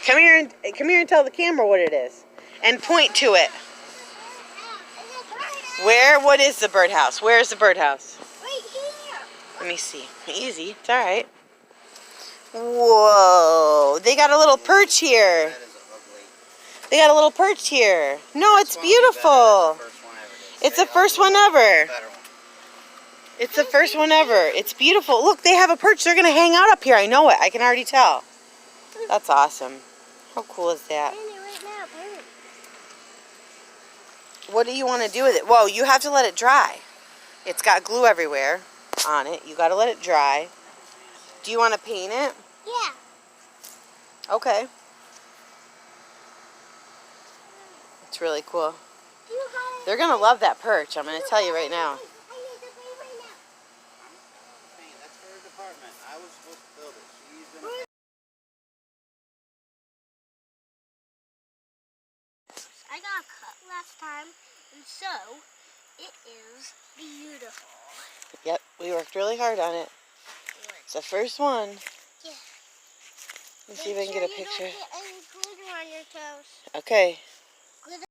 Come here and tell the camera what it is. And point to it. Where? What is the birdhouse? Where is the birdhouse? Right here. Let me see. Easy. It's all right. Whoa. They got a little perch here. They got a little perch here. No, it's beautiful. It's the first one ever. It's the first one ever. It's beautiful. Look, they have a perch. They're going to hang out up here. I know it. I can already tell. That's awesome. How cool is that? What do you want to do with it? Whoa, you have to let it dry. It's got glue everywhere on it. You got to let it dry. Do you want to paint it? Yeah. Okay. It's really cool. They're going to love that perch. I'm going to tell you right now. That's her department. I was supposed to build it. She's gonna... I got cut last time, and so it is beautiful. Yep, we worked really hard on it. It's the first one. Yeah. Let's see if I can get a picture. Make sure you don't get any glitter on your toes. Okay.